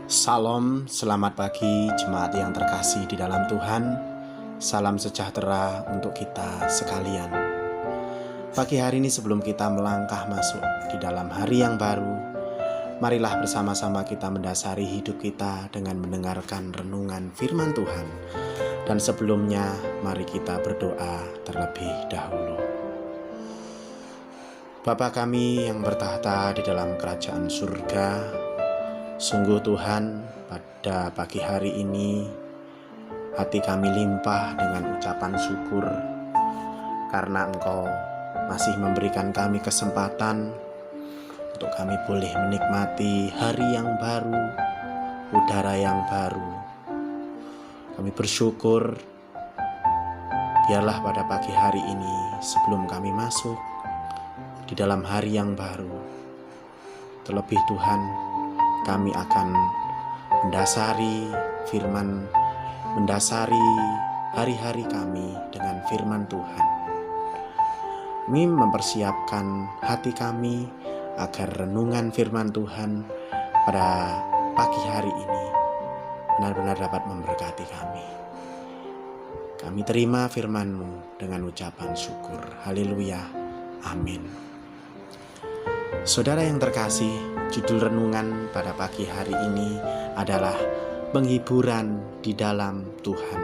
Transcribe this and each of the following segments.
Salam, selamat pagi jemaat yang terkasih di dalam Tuhan. Salam sejahtera untuk kita sekalian. Pagi hari ini sebelum kita melangkah masuk di dalam hari yang baru, marilah bersama-sama kita mendasari hidup kita dengan mendengarkan renungan firman Tuhan. Dan sebelumnya, mari kita berdoa terlebih dahulu. Bapa kami yang bertahta di dalam kerajaan surga, sungguh Tuhan, pada pagi hari ini hati kami limpah dengan ucapan syukur karena Engkau masih memberikan kami kesempatan untuk kami boleh menikmati hari yang baru, udara yang baru. Kami bersyukur, biarlah pada pagi hari ini sebelum kami masuk di dalam hari yang baru, terlebih Tuhan, kami akan mendasari firman, mendasari hari-hari kami dengan firman Tuhan. Kami mempersiapkan hati kami agar renungan firman Tuhan pada pagi hari ini benar-benar dapat memberkati kami. Kami terima firman-Mu dengan ucapan syukur. Haleluya. Amin. Saudara yang terkasih, judul renungan pada pagi hari ini adalah penghiburan di dalam Tuhan.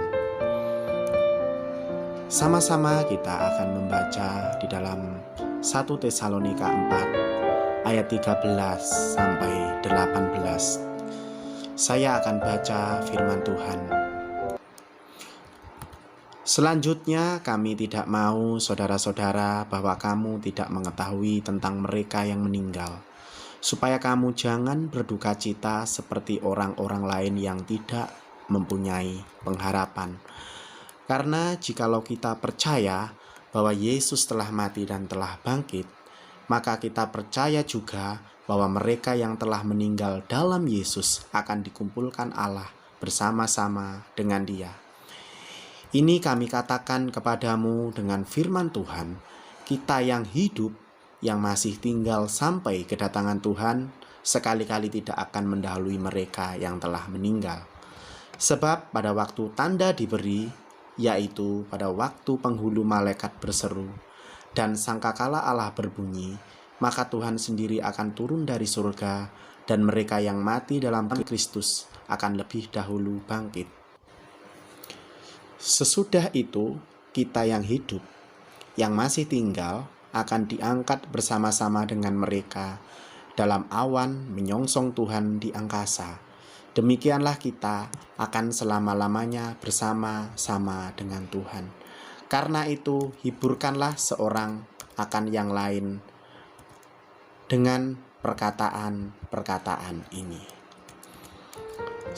Sama-sama kita akan membaca di dalam 1 Tesalonika 4 ayat 13 sampai 18. Saya akan baca firman Tuhan. Selanjutnya, kami tidak mau, saudara-saudara, bahwa kamu tidak mengetahui tentang mereka yang meninggal, supaya kamu jangan berduka cita seperti orang-orang lain yang tidak mempunyai pengharapan. Karena jikalau kita percaya bahwa Yesus telah mati dan telah bangkit, maka kita percaya juga bahwa mereka yang telah meninggal dalam Yesus akan dikumpulkan Allah bersama-sama dengan Dia. Ini kami katakan kepadamu dengan firman Tuhan, kita yang hidup, yang masih tinggal sampai kedatangan Tuhan, sekali-kali tidak akan mendahului mereka yang telah meninggal. Sebab pada waktu tanda diberi, yaitu pada waktu penghulu malaikat berseru, dan sangkakala Allah berbunyi, maka Tuhan sendiri akan turun dari surga, dan mereka yang mati dalam Kristus akan lebih dahulu bangkit. Sesudah itu, kita yang hidup, yang masih tinggal, akan diangkat bersama-sama dengan mereka dalam awan menyongsong Tuhan di angkasa. Demikianlah kita akan selama-lamanya bersama-sama dengan Tuhan. Karena itu, hiburkanlah seorang akan yang lain dengan perkataan-perkataan ini.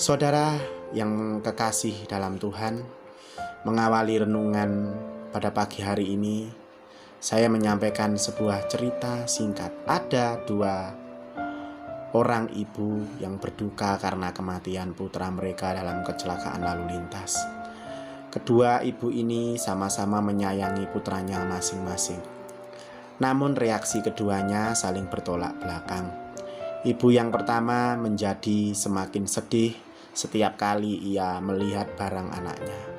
Saudara yang kekasih dalam Tuhan, mengawali renungan pada pagi hari ini, saya menyampaikan sebuah cerita singkat. Ada dua orang ibu yang berduka karena kematian putra mereka dalam kecelakaan lalu lintas. Kedua ibu ini sama-sama menyayangi putranya masing-masing. Namun reaksi keduanya saling bertolak belakang. Ibu yang pertama menjadi semakin sedih setiap kali ia melihat barang anaknya.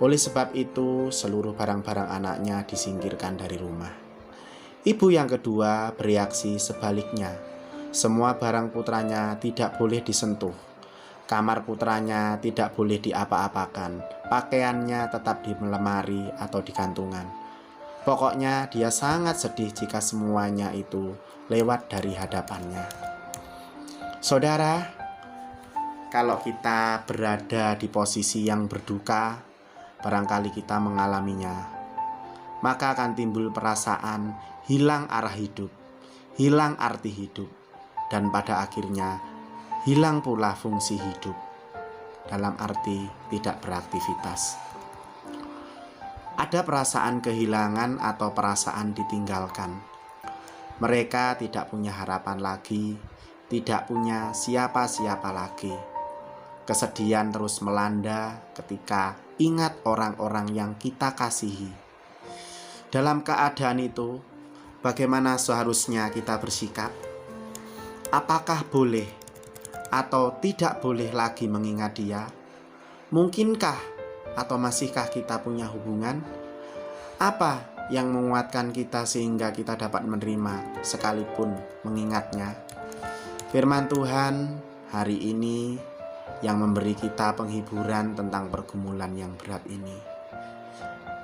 Oleh sebab itu, seluruh barang-barang anaknya disingkirkan dari rumah. Ibu yang kedua bereaksi sebaliknya. Semua barang putranya tidak boleh disentuh. Kamar putranya tidak boleh diapa-apakan. Pakaiannya tetap di lemari atau di gantungan. Pokoknya dia sangat sedih jika semuanya itu lewat dari hadapannya. Saudara, kalau kita berada di posisi yang berduka, barangkali kita mengalaminya, maka akan timbul perasaan hilang arah hidup, hilang arti hidup, dan pada akhirnya hilang pula fungsi hidup, dalam arti tidak beraktivitas. Ada perasaan kehilangan atau perasaan ditinggalkan. Mereka tidak punya harapan lagi, tidak punya siapa-siapa lagi. Kesedihan terus melanda ketika ingat orang-orang yang kita kasihi. Dalam keadaan itu, bagaimana seharusnya kita bersikap? Apakah boleh atau tidak boleh lagi mengingat Dia? Mungkinkah atau masihkah kita punya hubungan? Apa yang menguatkan kita sehingga kita dapat menerima sekalipun mengingatnya? Firman Tuhan hari ini yang memberi kita penghiburan tentang pergumulan yang berat ini.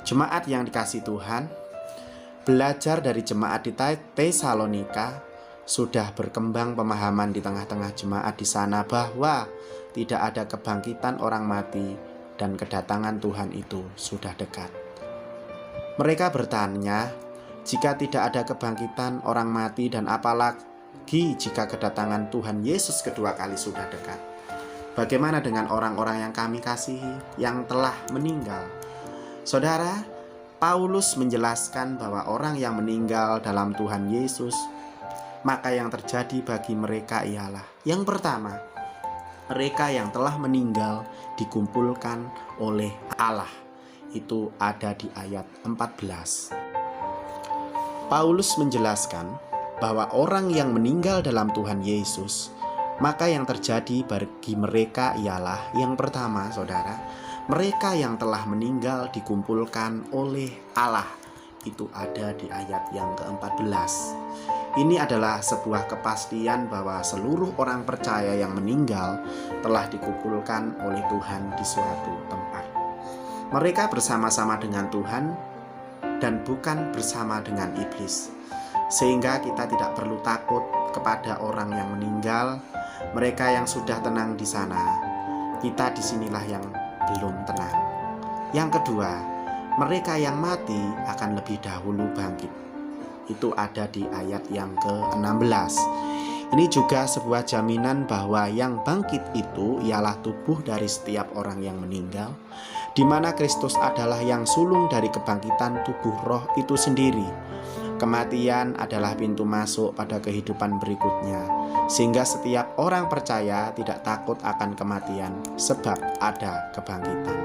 Jemaat yang dikasihi Tuhan, belajar dari jemaat di Tesalonika, sudah berkembang pemahaman di tengah-tengah jemaat di sana bahwa tidak ada kebangkitan orang mati dan kedatangan Tuhan itu sudah dekat. Mereka bertanya, jika tidak ada kebangkitan orang mati dan apalagi jika kedatangan Tuhan Yesus kedua kali sudah dekat, bagaimana dengan orang-orang yang kami kasihi yang telah meninggal? Saudara, Paulus menjelaskan bahwa orang yang meninggal dalam Tuhan Yesus, maka yang terjadi bagi mereka ialah, yang pertama, mereka yang telah meninggal dikumpulkan oleh Allah. Itu ada di ayat 14. Paulus menjelaskan bahwa orang yang meninggal dalam Tuhan Yesus, maka yang terjadi bagi mereka ialah, yang pertama saudara, mereka yang telah meninggal dikumpulkan oleh Allah. Itu ada di ayat yang ke-14. Ini adalah sebuah kepastian bahwa seluruh orang percaya yang meninggal telah dikumpulkan oleh Tuhan di suatu tempat. Mereka bersama-sama dengan Tuhan dan bukan bersama dengan iblis. Sehingga kita tidak perlu takut kepada orang yang meninggal, mereka yang sudah tenang di sana. Kita disinilah yang belum tenang. Yang kedua, mereka yang mati akan lebih dahulu bangkit. Itu ada di ayat yang ke-16. Ini juga sebuah jaminan bahwa yang bangkit itu ialah tubuh dari setiap orang yang meninggal, di mana Kristus adalah yang sulung dari kebangkitan tubuh roh itu sendiri. Kematian adalah pintu masuk pada kehidupan berikutnya, sehingga setiap orang percaya tidak takut akan kematian sebab ada kebangkitan.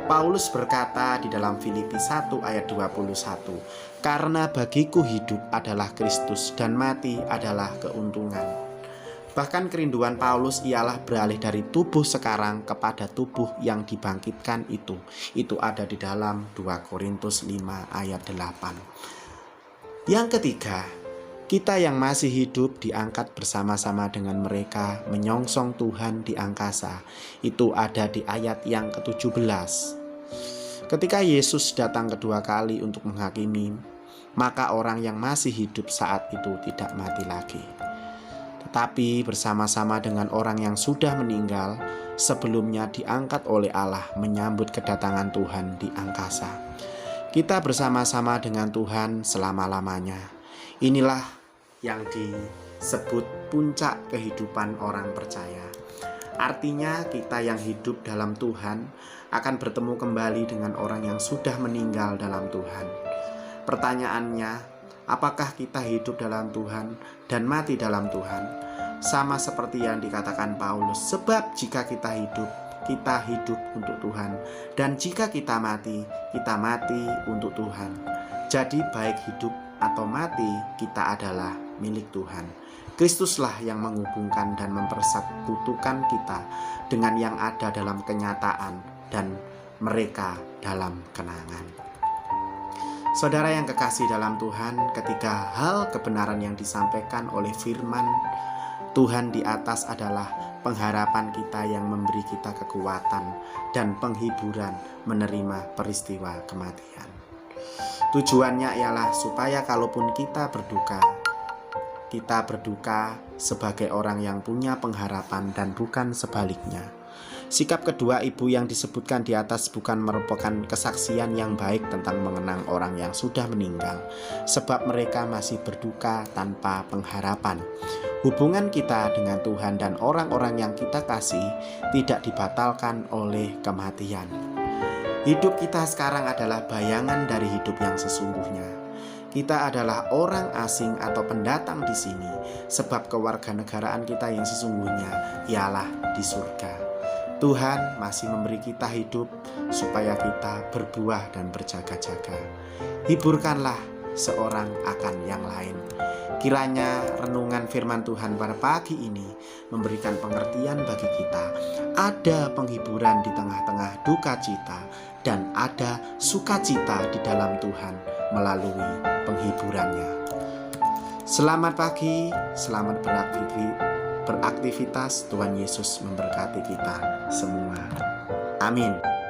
Paulus berkata di dalam Filipi 1 ayat 21, "Karena bagiku hidup adalah Kristus dan mati adalah keuntungan." Bahkan kerinduan Paulus ialah beralih dari tubuh sekarang kepada tubuh yang dibangkitkan itu. Itu ada di dalam 2 Korintus 5 ayat 8. Yang ketiga, kita yang masih hidup diangkat bersama-sama dengan mereka menyongsong Tuhan di angkasa. Itu ada di ayat yang ke-17. Ketika Yesus datang kedua kali untuk menghakimi, maka orang yang masih hidup saat itu tidak mati lagi, tetapi bersama-sama dengan orang yang sudah meninggal sebelumnya diangkat oleh Allah menyambut kedatangan Tuhan di angkasa. Kita bersama-sama dengan Tuhan selama-lamanya. Inilah yang disebut puncak kehidupan orang percaya. Artinya kita yang hidup dalam Tuhan akan bertemu kembali dengan orang yang sudah meninggal dalam Tuhan. Pertanyaannya, apakah kita hidup dalam Tuhan dan mati dalam Tuhan? Sama seperti yang dikatakan Paulus, sebab jika kita hidup untuk Tuhan, dan jika kita mati untuk Tuhan. Jadi baik hidup atau mati, kita adalah milik Tuhan. Kristuslah yang menghubungkan dan mempersatukan kita dengan yang ada dalam kenyataan dan mereka dalam kenangan. Saudara yang kekasih dalam Tuhan, ketika hal kebenaran yang disampaikan oleh firman Tuhan di atas adalah pengharapan kita yang memberi kita kekuatan dan penghiburan menerima peristiwa kematian. Tujuannya ialah supaya kalaupun kita berduka sebagai orang yang punya pengharapan dan bukan sebaliknya. Sikap kedua ibu yang disebutkan di atas bukan merupakan kesaksian yang baik tentang mengenang orang yang sudah meninggal, sebab mereka masih berduka tanpa pengharapan. Hubungan kita dengan Tuhan dan orang-orang yang kita kasih tidak dibatalkan oleh kematian. Hidup kita sekarang adalah bayangan dari hidup yang sesungguhnya. Kita adalah orang asing atau pendatang di sini, sebab kewarganegaraan kita yang sesungguhnya ialah di surga. Tuhan masih memberi kita hidup supaya kita berbuah dan berjaga-jaga. Hiburkanlah seorang akan yang lain. Kiranya renungan firman Tuhan pada pagi ini memberikan pengertian bagi kita. Ada penghiburan di tengah-tengah duka cita dan ada sukacita di dalam Tuhan melalui penghiburannya. Selamat pagi, selamat beraktivitas. Tuhan Yesus memberkati kita semua. Amin.